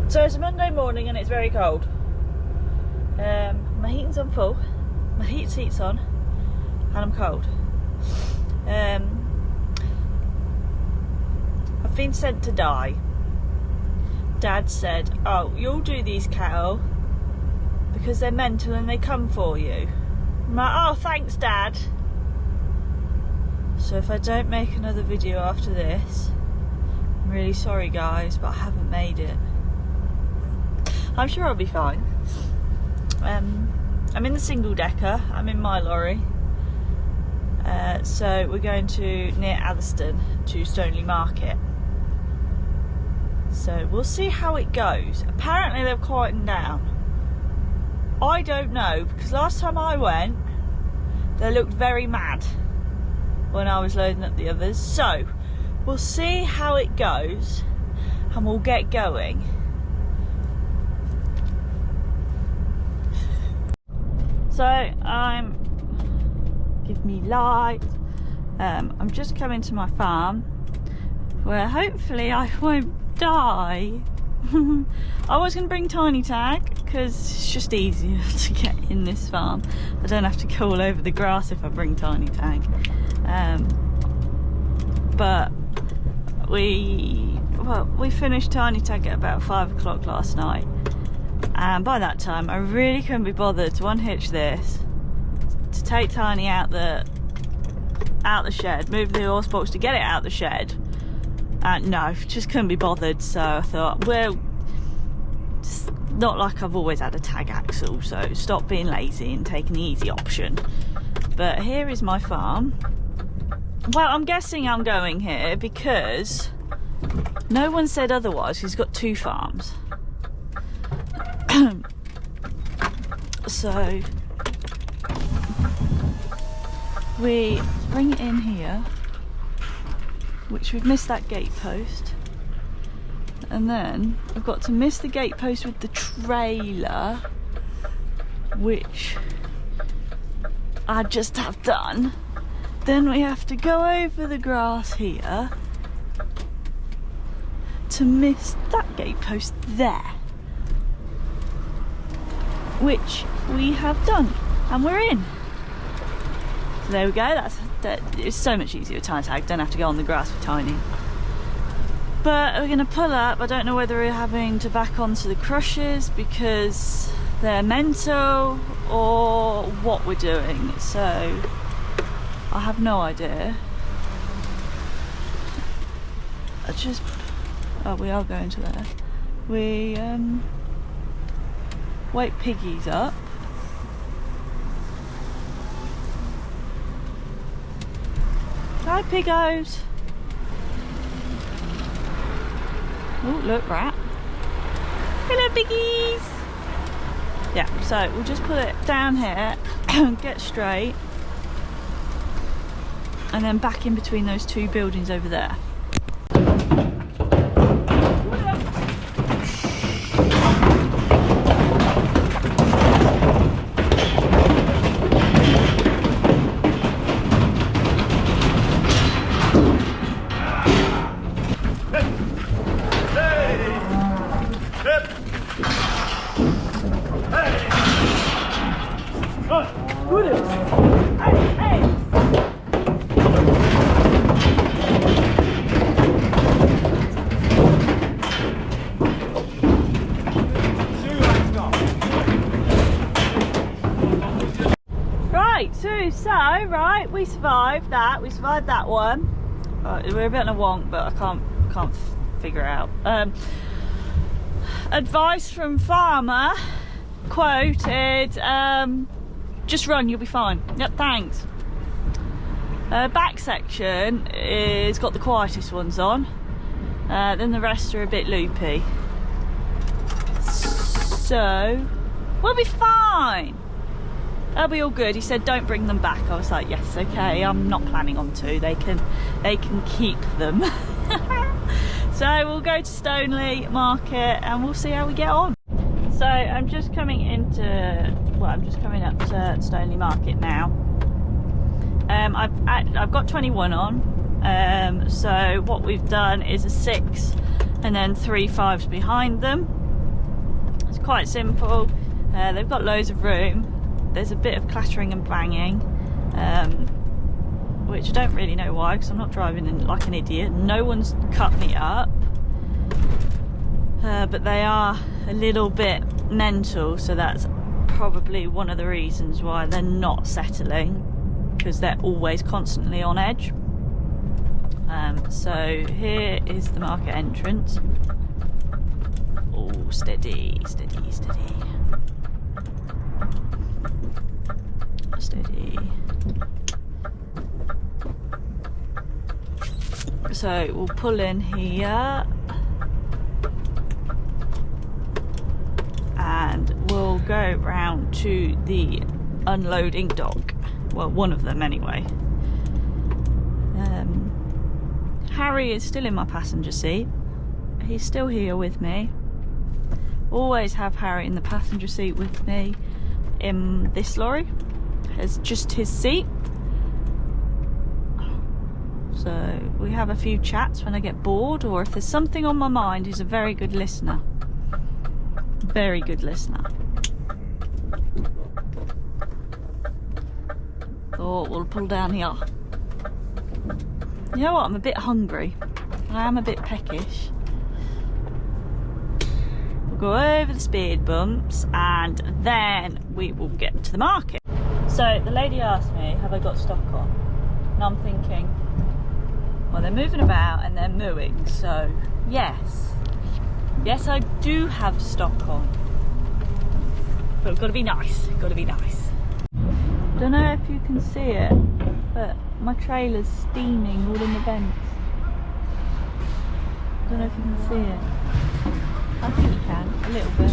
So it's a Monday morning and it's very cold. My heating's on full, my heat seat's on, and I'm cold. I've been sent to dye. Dad said, oh, you'll do these cattle because they're mental and they come for you. I'm like, oh, thanks, Dad. So if I don't make another video after this, I'm really sorry, guys, but I haven't made it. I'm sure I'll be fine. I'm in the single decker, I'm in my lorry. So we're going to near Atherstone to Stoneleigh Market. So we'll see how it goes. Apparently they've quietened down. I don't know, because last time I went, they looked very mad when I was loading up the others. So we'll see how it goes and we'll get going. So give me light. I'm just coming to my farm where hopefully I won't die. I was going to bring Tiny Tag because it's just easier to get in this farm. I don't have to go all over the grass if I bring Tiny Tag. But we finished Tiny Tag at about 5 o'clock last night. And by that time I really couldn't be bothered to unhitch this, to take Tiny out the shed, move the horse box to get it out the shed. No, just couldn't be bothered, so I thought, well, it's not like I've always had a tag axle, so stop being lazy and taking the easy option. But here is my farm. Well, I'm guessing I'm going here because no one said otherwise. He's got 2 farms. So we bring it in here, which we've missed that gate post, and then I've got to miss the gate post with the trailer, which I just have done. Then we have to go over the grass here to miss that gate post there, which we have done, and we're in. So there we go. It's so much easier with Tiny Tag. Don't have to go on the grass with Tiny. But we're going to pull up. I don't know whether we're having to back onto the crushes because they're mental or what we're doing. So I have no idea. Oh, we are going to there. We wake piggies up. Hi, piggos. Oh, look, rat. Hello, piggies. Yeah, so we'll just put it down here and get straight, and then back in between those 2 buildings over there. Right, we survived that. We survived that one. We're a bit on a wonk, but I can't figure it out. Advice from farmer quoted: just run, you'll be fine. Yep, thanks. Back section is got the quietest ones on. Then the rest are a bit loopy. So we'll be fine. They'll be all good. He said don't bring them back. I was like, yes, okay, I'm not planning on to. They can keep them. So we'll go to Stoneleigh Market and we'll see how we get on. So I'm just coming up to Stoneleigh Market now. I've got 21 on. So what we've done is a 6 and then 3 5s behind them. It's quite simple. They've got loads of room. There's a bit of clattering and banging, which I don't really know why, because I'm not driving in like an idiot. No one's cut me up, but they are a little bit mental, so that's probably one of the reasons why they're not settling, because they're always constantly on edge. So here is the market entrance. Oh, steady, steady, steady. Steady. So we'll pull in here and we'll go round to the unloading dock. Well, one of them anyway. Harry is still in my passenger seat. He's still here with me. Always have Harry in the passenger seat with me in this lorry. It's just his seat. So we have a few chats when I get bored, or if there's something on my mind. He's a very good listener. Very good listener. Oh, we'll pull down here. You know what, I'm a bit hungry. I am a bit peckish. We'll go over the speed bumps and then we will get to the market. So the lady asked me, have I got stock on? And I'm thinking, well, they're moving about and they're mooing, so yes. Yes, I do have stock on. But it's got to be nice, got to be nice. Don't know if you can see it, but my trailer's steaming all in the vents. Don't know if you can see it. I think you can, a little bit.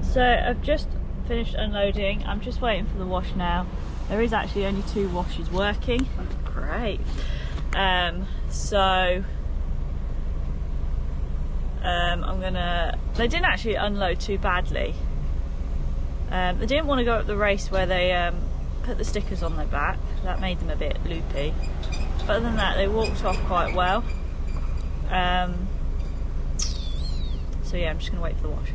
So I've just finished unloading. I'm just waiting for the wash now. There is actually only 2 washes working. Great. I'm gonna, they didn't actually unload too badly. They didn't want to go up the race where they put the stickers on their back. That made them a bit loopy. But other than that, they walked off quite well. So yeah, I'm just gonna wait for the wash.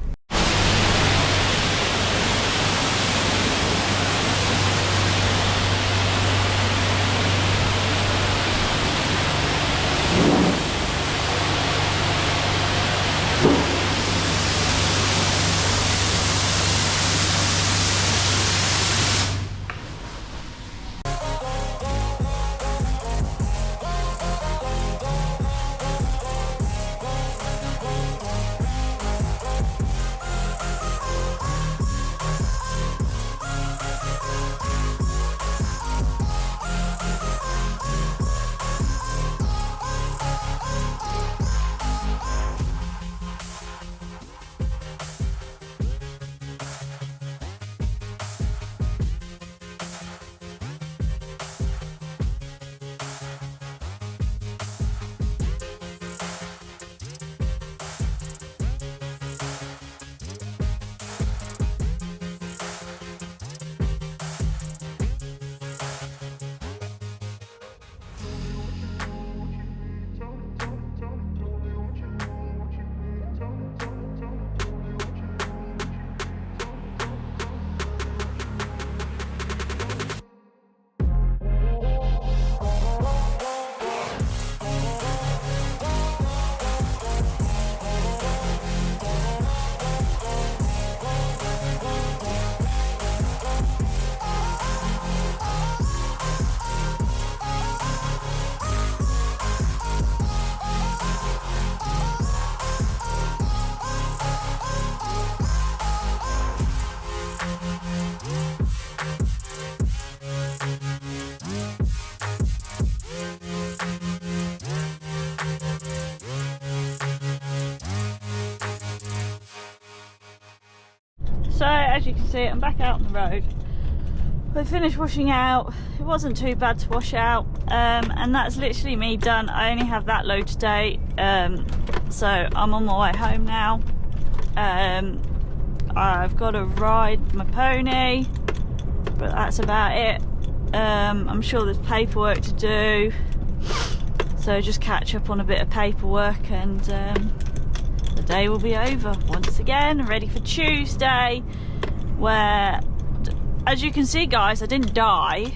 So as you can see, I'm back out on the road. I finished washing out. It wasn't too bad to wash out, and that's literally me done. I only have that load today, so I'm on my way home now. I've got to ride my pony, but that's about it. I'm sure there's paperwork to do, so just catch up on a bit of paperwork, and the day will be over once again, ready for Tuesday, where, as you can see guys, I didn't die.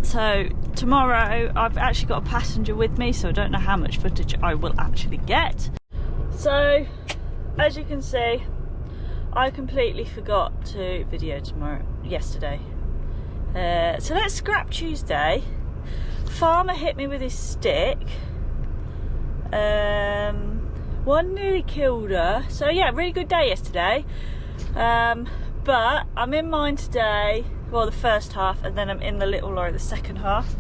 So tomorrow I've actually got a passenger with me, so I don't know how much footage I will actually get. So as you can see, I completely forgot to video yesterday. So let's scrap Tuesday. Farmer hit me with his stick. One nearly killed her. So yeah, really good day yesterday. But I'm in mine today, well, the first half, and then I'm in the little lorry the second half.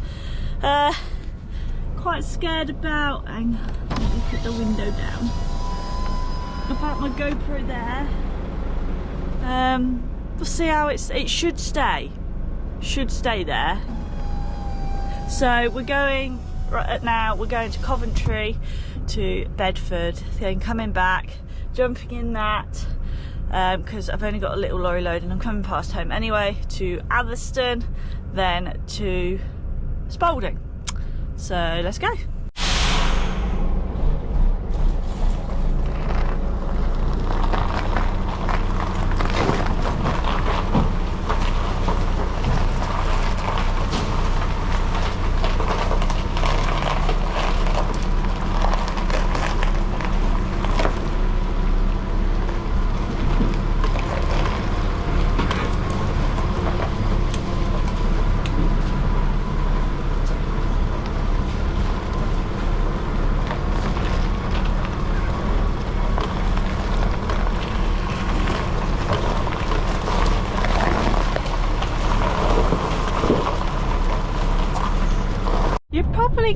Quite scared about, hang on, let me put the window down, about my GoPro there. We'll see how it should stay there. So we're going, right now we're going to Coventry, to Bedford, then coming back, jumping in that, because I've only got a little lorry load and I'm coming past home anyway, to Atherstone, then to Spalding. So let's go.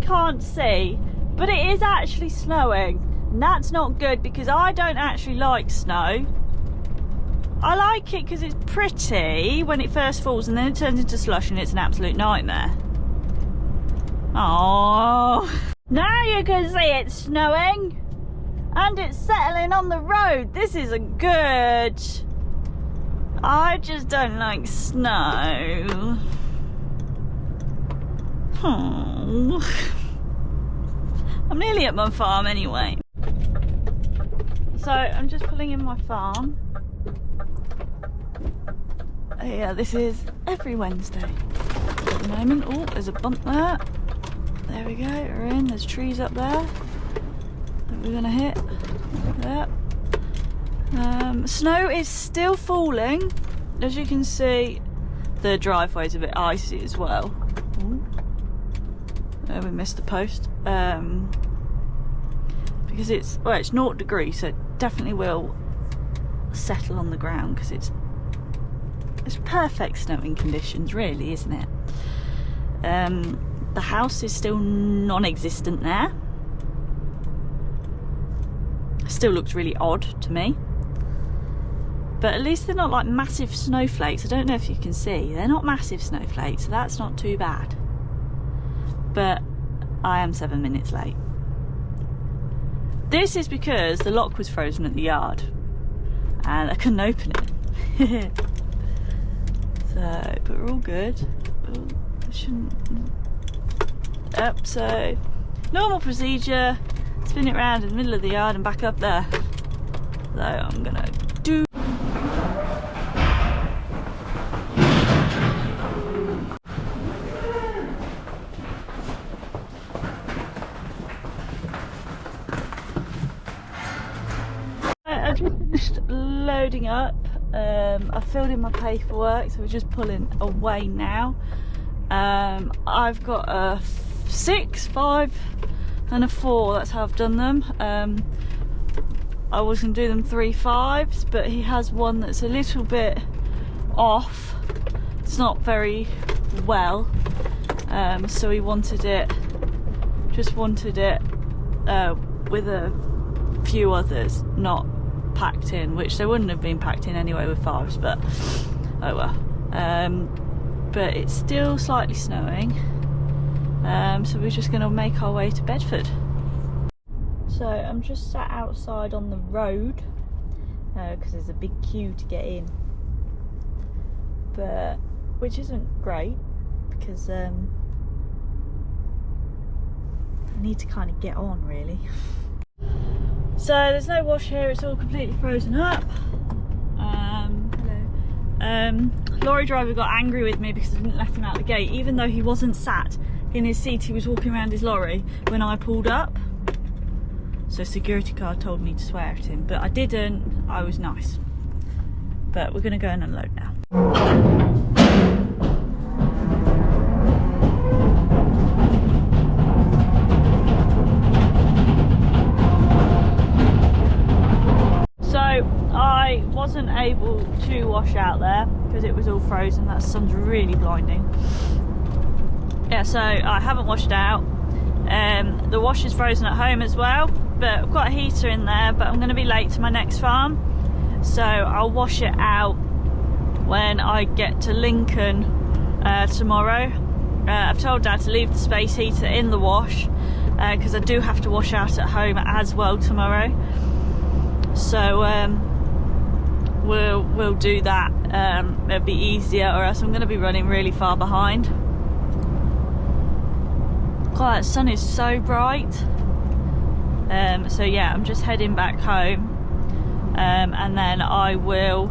Can't see, but it is actually snowing, and that's not good because I don't actually like snow. I like it because it's pretty when it first falls, and then it turns into slush and it's an absolute nightmare. Oh, now you can see it's snowing and it's settling on the road. This isn't good. I just don't like snow. Oh. I'm nearly at my farm anyway. So I'm just pulling in my farm. Yeah, this is every Wednesday at the moment. Oh, there's a bump there. There we go, we're in. There's trees up there that we're gonna hit. Yep. Snow is still falling. As you can see, the driveway's a bit icy as well. Oh, we missed the post. Because it's 0 degrees, so it definitely will settle on the ground, because it's perfect snowing conditions, really, isn't it? The house is still non-existent there. Still looks really odd to me, but at least they're not like massive snowflakes. I don't know if you can see, they're not massive snowflakes, so that's not too bad. But I am 7 minutes late. This is because the lock was frozen at the yard and I couldn't open it. So, but we're all good. Oh, I shouldn't. Yep, so normal procedure, spin it around in the middle of the yard and back up there. So I'm gonna do. I've just finished loading up. I've filled in my paperwork, so we're just pulling away now. I've got a 6, 5 and a 4, that's how I've done them. I was going to do them 3 5s, but he has one that's a little bit off. It's not very well, so he wanted it, just wanted it with a few others not packed in, which they wouldn't have been packed in anyway with 5s, but oh well. But it's still slightly snowing, so we're just going to make our way to Bedford. So I'm just sat outside on the road because there's a big queue to get in, but which isn't great because I need to kind of get on really. So there's no wash here, it's all completely frozen up. Hello. Lorry driver got angry with me because I didn't let him out the gate, even though he wasn't sat in his seat, he was walking around his lorry when I pulled up. So security guard told me to swear at him, but I didn't, I was nice. But we're gonna go and unload now. I wasn't able to wash out there because it was all frozen. That sun's really blinding. Yeah, so I haven't washed out. The wash is frozen at home as well, but I've got a heater in there, but I'm going to be late to my next farm, so I'll wash it out when I get to Lincoln tomorrow. I've told Dad to leave the space heater in the wash because I do have to wash out at home as well tomorrow. So we'll do that. It'll be easier, or else I'm going to be running really far behind. God, that sun is so bright. So yeah, I'm just heading back home, and then I will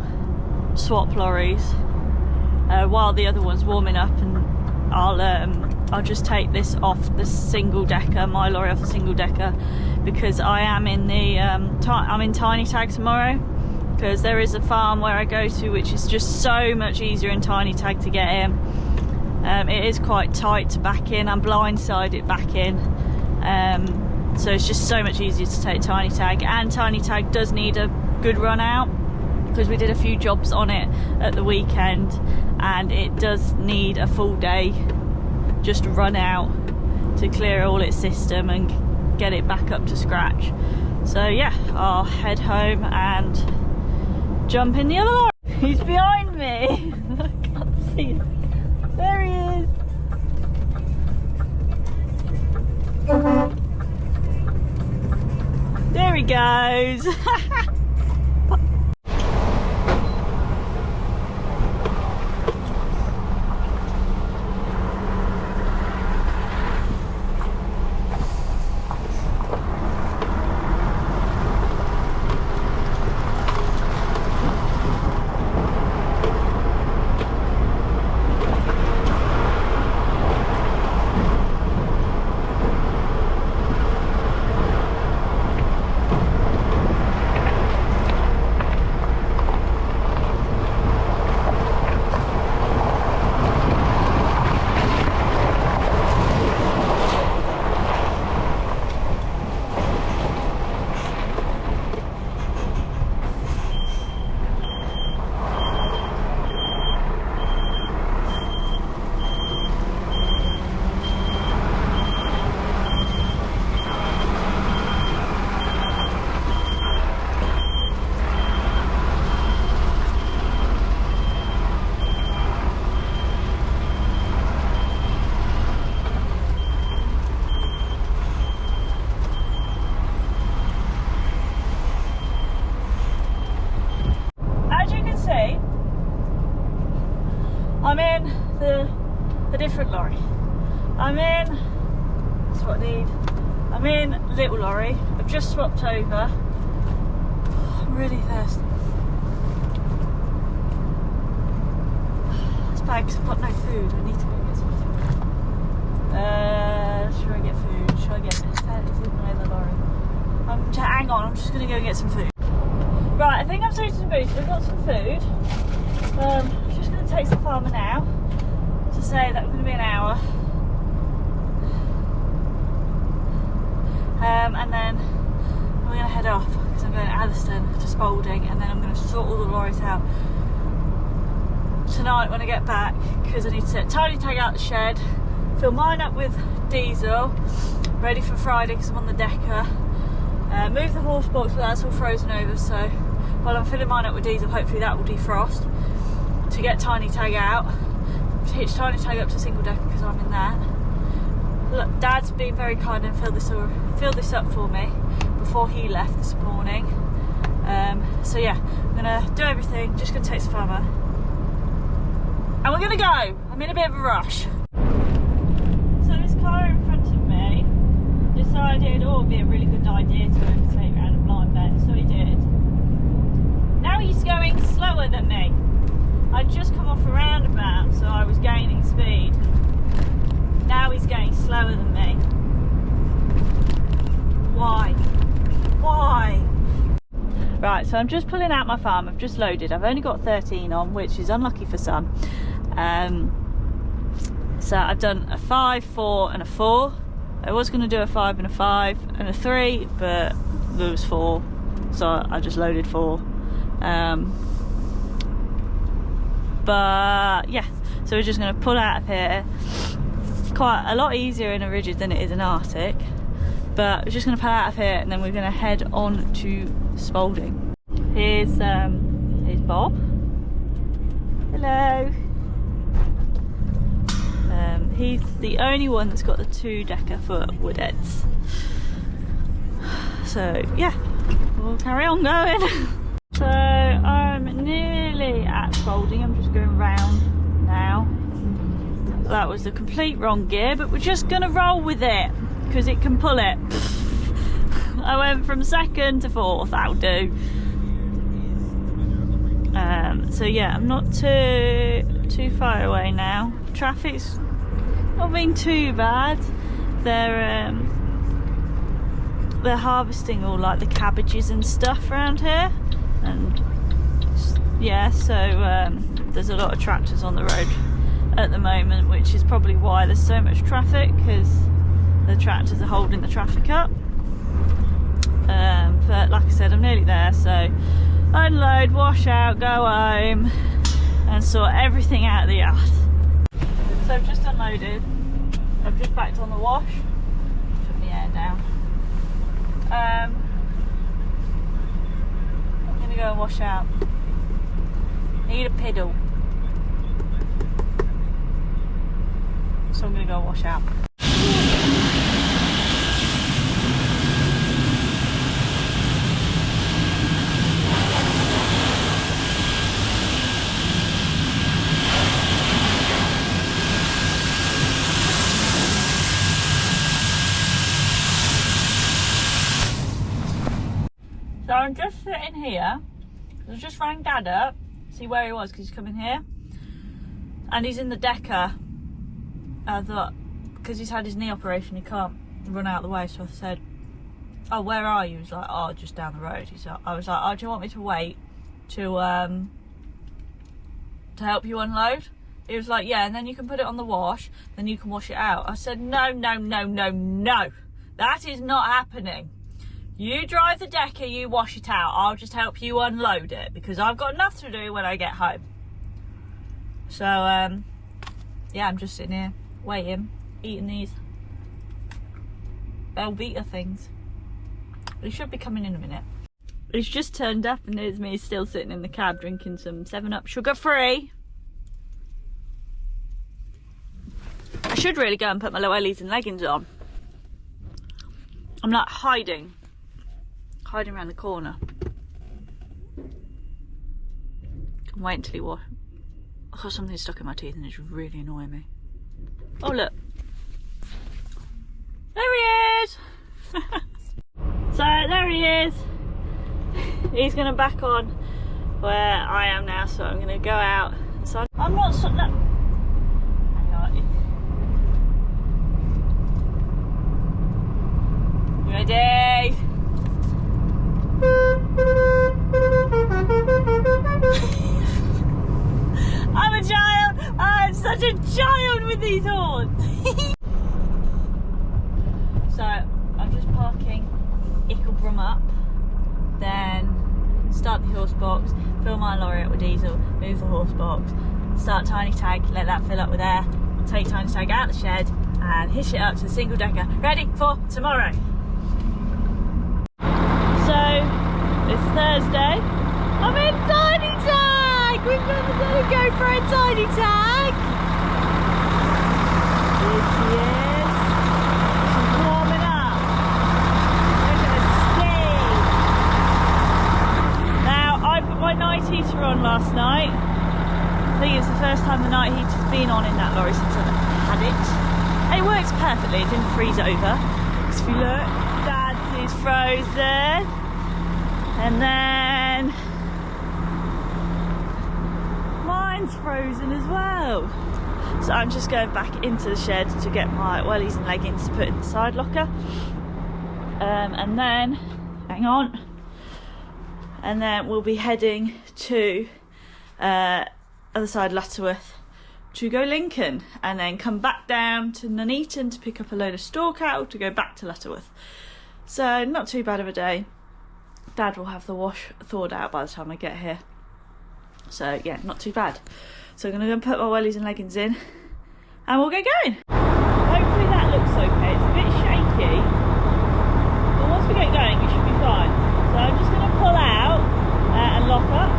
swap lorries while the other one's warming up, and I'll just take this off the single decker, my lorry off the single decker, because I am in the I'm in Tiny Tag tomorrow, because there is a farm where I go to which is just so much easier in Tiny Tag to get in. It is quite tight to back in, I'm blindsided back in, so it's just so much easier to take Tiny Tag, and Tiny Tag does need a good run out because we did a few jobs on it at the weekend, and it does need a full day just run out to clear all its system and get it back up to scratch. So yeah, I'll head home and jump in the other lorry. He's behind me. I can't see him. There he is. There he goes. I'm in the different lorry. I'm in, that's what I need. I'm in little lorry. I've just swapped over. I'm really thirsty. It's bad because I've got no food. I need to go get some food. Should I get food? Should I get this? That is in my other lorry. Hang on, I'm just going to go get some food. Right, I think I've sorted some food. So we've got some food. I'm just going to take some farmer now to say that we're going to be an hour. And then we're going to head off because I'm going to Atherstone to Spalding, and then I'm going to sort all the lorries out tonight when I get back, because I need to set Tiny Tag out the shed, fill mine up with diesel, ready for Friday because I'm on the Decker, Move the horse box, but that's all frozen over, so while I'm filling mine up with diesel, hopefully that will defrost to get Tiny Tag out. Hitch Tiny Tag up to single decker because I'm in that. Look, Dad's been very kind and filled this up for me before he left this morning. So yeah, I'm gonna do everything, just gonna take some farmer, and we're gonna go. I'm in a bit of a rush. So this car in front of me decided, oh, it'd be a really good idea to overtake around a blind bend, so he did. Now he's going slower than me. I'd just come off a roundabout, so I was gaining speed. Now he's going slower than me. Why? Why? Right, so I'm just pulling out my farm. I've just loaded. I've only got 13 on, which is unlucky for some. So I've done a 5, 4 and a 4. I was going to do a 5 and a 5 and a 3, but there was 4, so I just loaded 4. But yeah, so we're just going to pull out of here. Quite a lot easier in a rigid than it is in Arctic, but we're just going to pull out of here and then we're going to head on to Spalding. Here's Bob. Hello. He's the only one that's got the 2-decker for Woodheads. So yeah, we'll carry on going. So I'm nearly at Spalding. I'm just going round now. That was the complete wrong gear, but we're just gonna roll with it because it can pull it. I went from 2nd to 4th, that'll do. So yeah, I'm not too far away now. Traffic's not been too bad. They're harvesting all like the cabbages and stuff around here, and yeah, so there's a lot of tractors on the road at the moment, which is probably why there's so much traffic, because the tractors are holding the traffic up. But like I said, I'm nearly there, so unload, wash out, go home and sort everything out of the yard. So I've just unloaded, I've just backed on the wash, put my air down. I'm gonna go and wash out. Need a pedal, so I'm gonna go and wash out. So I'm just sitting here. I just rang Dad up, see where he was, because he's coming here, and he's in the decker. I thought, because he's had his knee operation, he can't run out of the way, so I said, oh, where are you? He was like, oh, just down the road. I was like, oh, do you want me to wait to help you unload? He was like, yeah, and then you can put it on the wash, then you can wash it out. I said, no, no, no, no, no, that is not happening. You drive the decker, you wash it out, I'll just help you unload it, because I've got enough to do when I get home. So yeah, I'm just sitting here waiting, eating these Belvita things. He should be coming in a minute. He's just turned up and there's me still sitting in the cab drinking some 7-Up sugar free. I should really go and put my low wellies and leggings on. I'm like hiding around the corner. I'm waiting until he wash. I've got something stuck in my teeth and it's really annoying me. Oh look, there he is. So there he is. He's gonna back on where I am now, so I'm gonna go out. So I'm not so, no. Ready? I'm a child. I'm such a child with these horns. So I'm just parking Icklebrum up, then start the horse box, fill my lorry up with diesel, move the horse box, start Tiny Tag, let that fill up with air, take Tiny Tag out of the shed and hitch it up to the single decker, ready for tomorrow. It's Thursday. I'm in tiny tag! We've never done a GoPro in tiny tag! Here she is. She's warming up. Look at her steam. Now, I put my night heater on last night. I think it's the first time the night heater's been on in that lorry since I've had it. And it works perfectly, it didn't freeze over. Because if you look, Dad's is frozen. And then mine's frozen as well. So I'm just going back into the shed to get my wellies and leggings to put in the side locker. And then, hang on. And then we'll be heading to other side Lutterworth to go Lincoln, and then come back down to Nuneaton to pick up a load of store cattle to go back to Lutterworth. So not too bad of a day. Dad will have the wash thawed out by the time I get here. So yeah, not too bad. So I'm going to go and put my wellies and leggings in and we'll get going. Hopefully that looks okay. It's a bit shaky, but once we get going it should be fine. So I'm just going to pull out and lock up.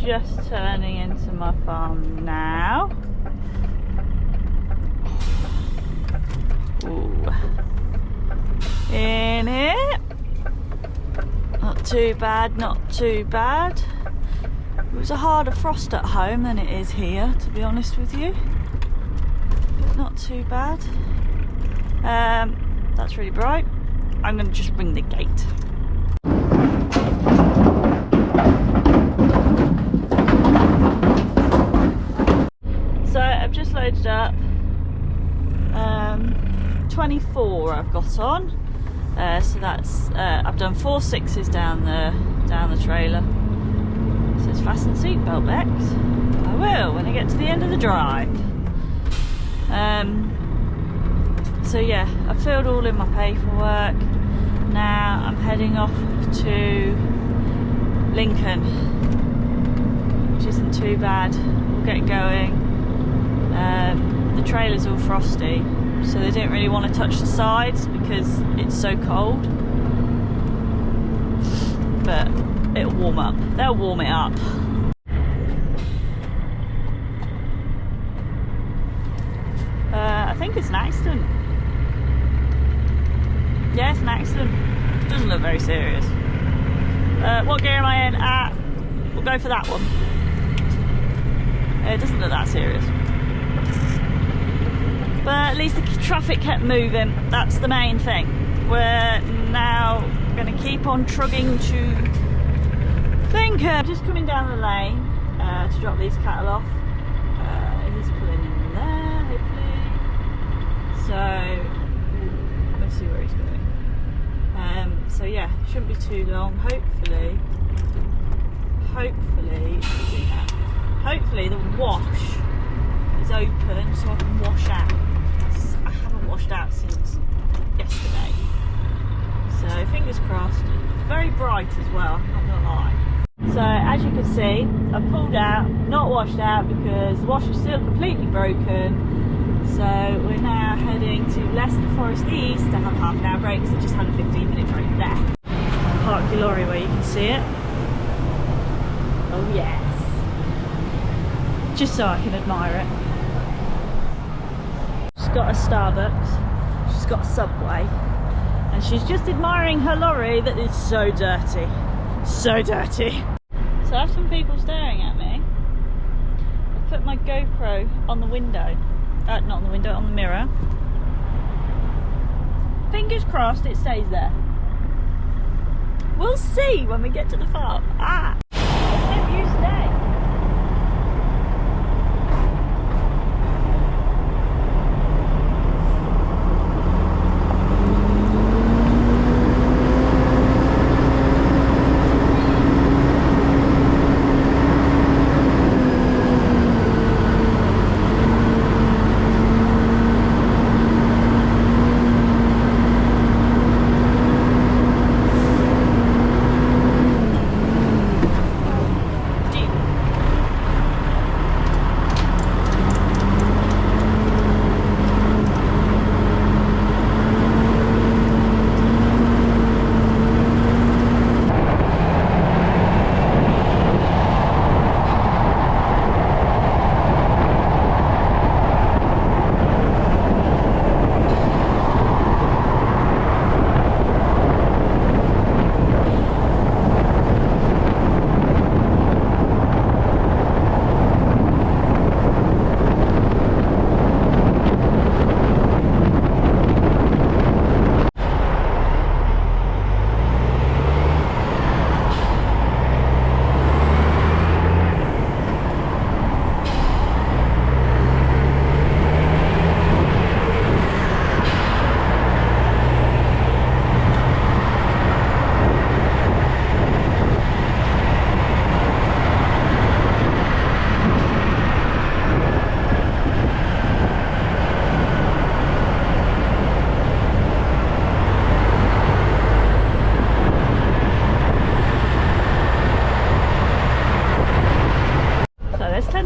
Just turning into my farm now. Ooh. In here. Not too bad, not too bad. It was a harder frost at home than it is here, to be honest with you. But not too bad. That's really bright. I'm going to just ring the gate. I've just loaded up 24 I've got on, so that's I've done 4 6s down the trailer. It says fasten seatbelt, Bex. I will when I get to the end of the drive. So yeah, I've filled all in my paperwork. Now I'm heading off to Lincoln, which isn't too bad. We'll get going. The trailer's all frosty, so they didn't really want to touch the sides because it's so cold. But it'll warm up. They'll warm it up. I think it's an accident. Yeah, it's an accident. It doesn't look very serious. What gear am I in? We'll go for that one. It doesn't look that serious. But at least the traffic kept moving. That's the main thing. We're now going to keep on trugging to Lincoln. Just coming down the lane to drop these cattle off. He's pulling in there, hopefully. So let's see where he's going. So yeah, shouldn't be too long. Hopefully the wash is open so I can wash out. I haven't washed out since yesterday, so fingers crossed. It's very bright as well, I'm not gonna lie. So as you can see, I've pulled out, not washed out because the wash is still completely broken. So we're now heading to Leicester Forest East to have a half an hour break, so just had a 15-minute break there. Park your lorry where you can see it. Oh yes. Just so I can admire it. She's got a Starbucks, she's got a Subway, and she's just admiring her lorry that is so dirty. So dirty. So I have some people staring at me. I've put my GoPro on the window. Not on the window, on the mirror. Fingers crossed it stays there. We'll see when we get to the farm. Let's hope you stay.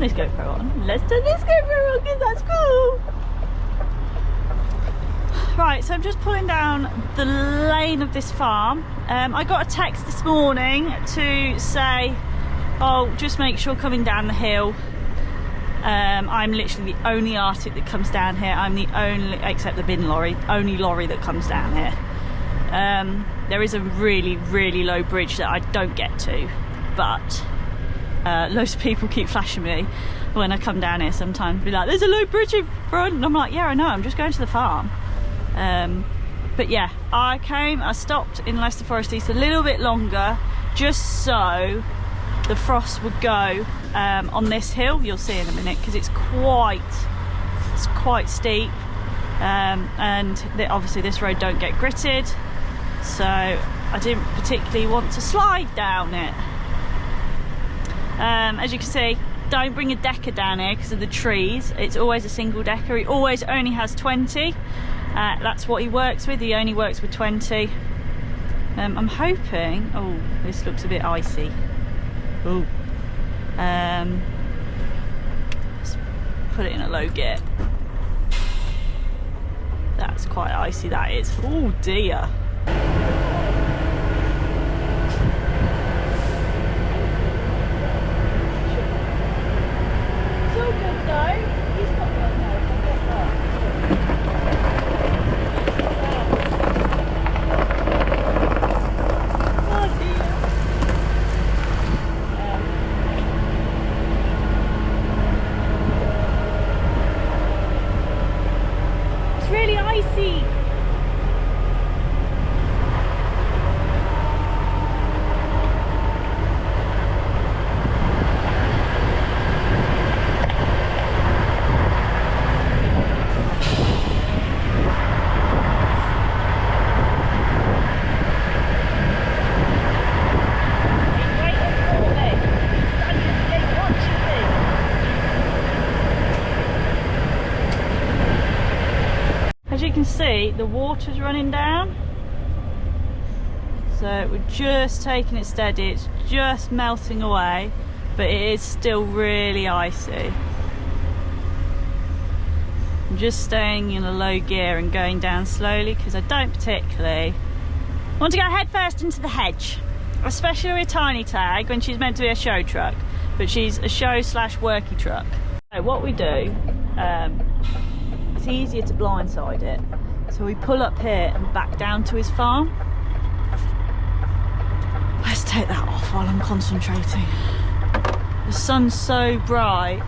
this GoPro on. Let's turn this GoPro on because that's cool. Right, so I'm just pulling down the lane of this farm. I got a text this morning to say, oh, just make sure coming down the hill. I'm literally the only Arctic that comes down here. I'm the only, except the bin lorry, only lorry that comes down here. There is a really, really low bridge that I don't get to, but loads of people keep flashing me when I come down here sometimes. Be like, there's a low bridge in front. And I'm like, yeah, I know, I'm just going to the farm. But yeah, I stopped in Leicester Forest East a little bit longer, just so the frost would go on this hill. You'll see in a minute, because it's quite steep, and obviously this road don't get gritted, so I didn't particularly want to slide down it. As you can see, don't bring a decker down here because of the trees. It's always a single decker. He always only has 20. That's what he works with. He only works with 20. I'm hoping, oh, this looks a bit icy. Oh, let's put it in a low gear. That's quite icy, that is. Oh dear. It's all good though. He's got one now. I'll get that. Really icy. See, the water's running down, so we're just taking it steady. It's just melting away, but it is still really icy. I'm just staying in a low gear and going down slowly because I don't particularly want to go head first into the hedge, especially with a tiny tag when she's meant to be a show truck, but she's a show / worky truck. So what we do, it's easier to blindside it. So we pull up here and back down to his farm. Let's take that off while I'm concentrating. The sun's so bright.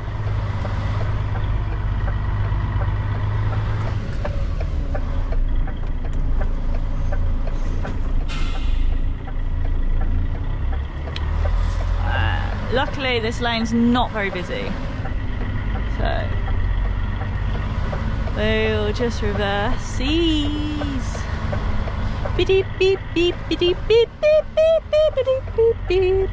Luckily this lane's not very busy. So we'll just reverse these. Beep beep beep beep beep beep beep beep beep beep beep.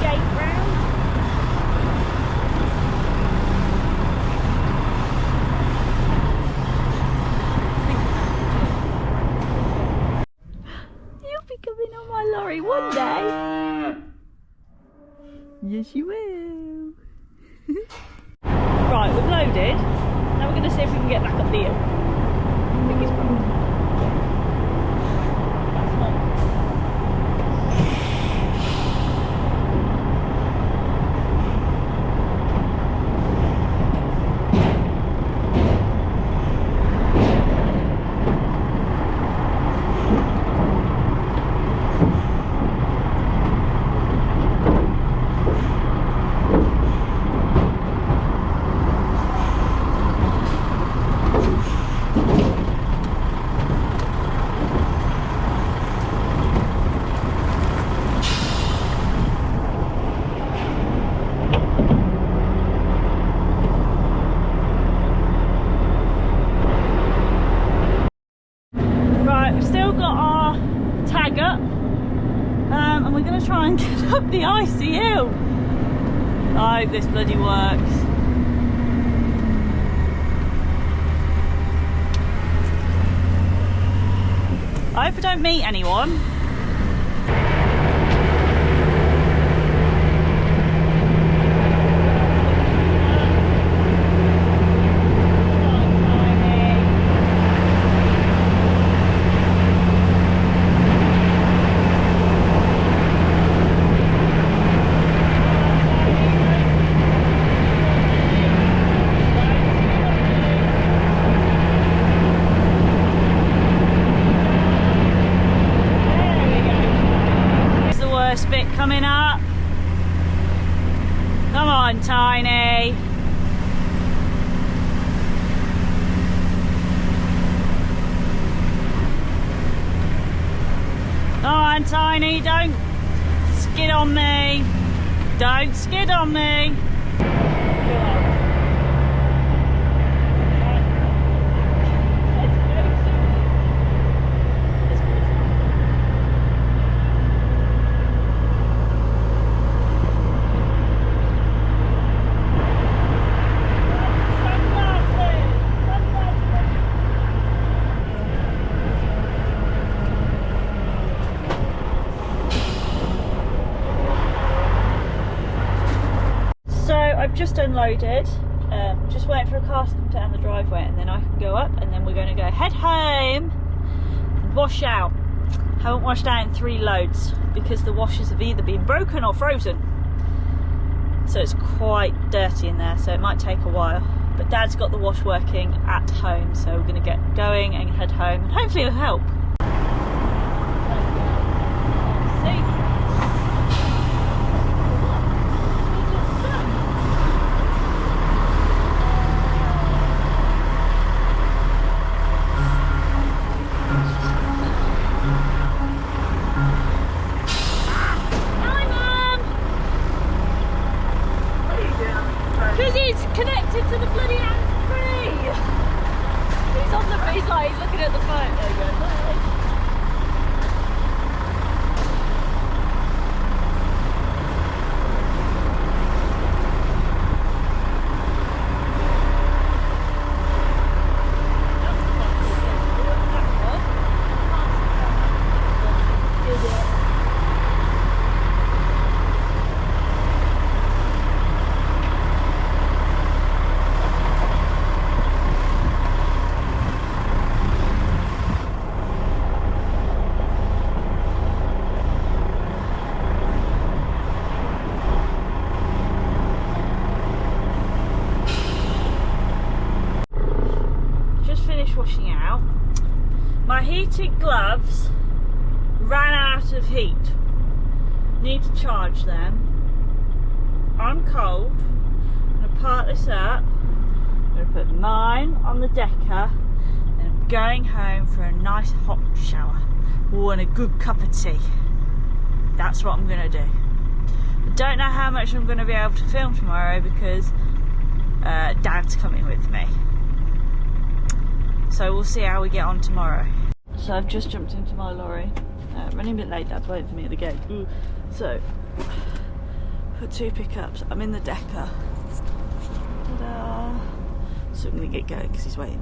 gate round. You'll be coming on my lorry one day. Yes, you will. Right, we've loaded. Now we're going to see if we can get back up the hill. Fingers crossed. That's not. And we're going to try and get up the icy hill. I hope this bloody works. I hope I don't meet anyone. Bit coming up. Come on, Tiny. Come on, Tiny, don't skid on me. Don't skid on me. I've just unloaded, just waiting for a car to come down the driveway and then I can go up, and then we're going to go head home and wash out. Haven't washed out in 3 loads because the washers have either been broken or frozen, so it's quite dirty in there, so it might take a while, but Dad's got the wash working at home, so we're going to get going and head home and hopefully it'll help. Connected to the bloody hands-free. He's on the. He's like, he's looking at the phone. There you go. Washing out. My heated gloves ran out of heat. Need to charge them. I'm cold. I'm going to part this up. I'm going to put mine on the decker, and I'm going home for a nice hot shower. Oh, and a good cup of tea. That's what I'm going to do. I don't know how much I'm going to be able to film tomorrow because Dad's coming with me. So we'll see how we get on tomorrow. So I've just jumped into my lorry. Running a bit late, Dad's waiting for me at the gate. Ooh. So got 2 pickups. I'm in the Decker. Ta-da! So I'm gonna get going because he's waiting.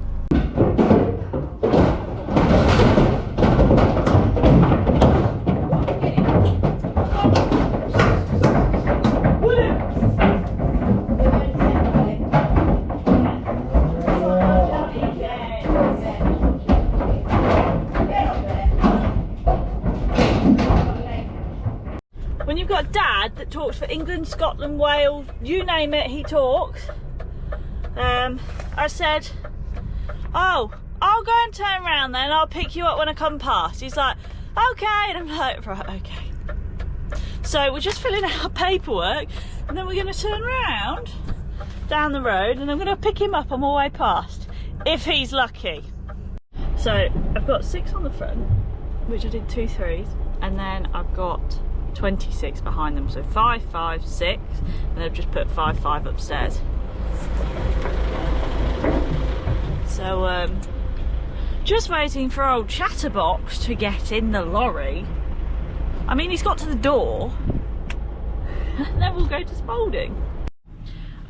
When you've got a dad that talks for England, Scotland, Wales, you name it, he talks. I said, oh, I'll go and turn around then, I'll pick you up when I come past. He's like, okay, and I'm like, right, okay. So we're just filling out paperwork, and then we're going to turn around down the road, and I'm going to pick him up on my way past, if he's lucky. So I've got 6 on the front, which I did 2 3s, and then I've got 26 behind them, so 5 5 6, and I've just put 5 5 upstairs. So just waiting for old Chatterbox to get in the lorry. I mean, he's got to the door, and then we'll go to Spalding.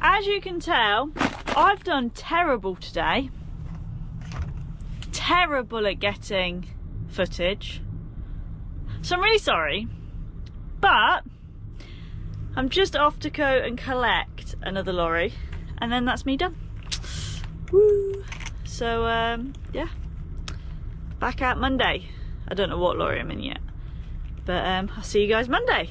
As you can tell, I've done terrible today. Terrible at getting footage, so I'm really sorry. But I'm just off to go and collect another lorry, and then that's me done. Woo! So yeah, back out Monday. I don't know what lorry I'm in yet, but I'll see you guys Monday.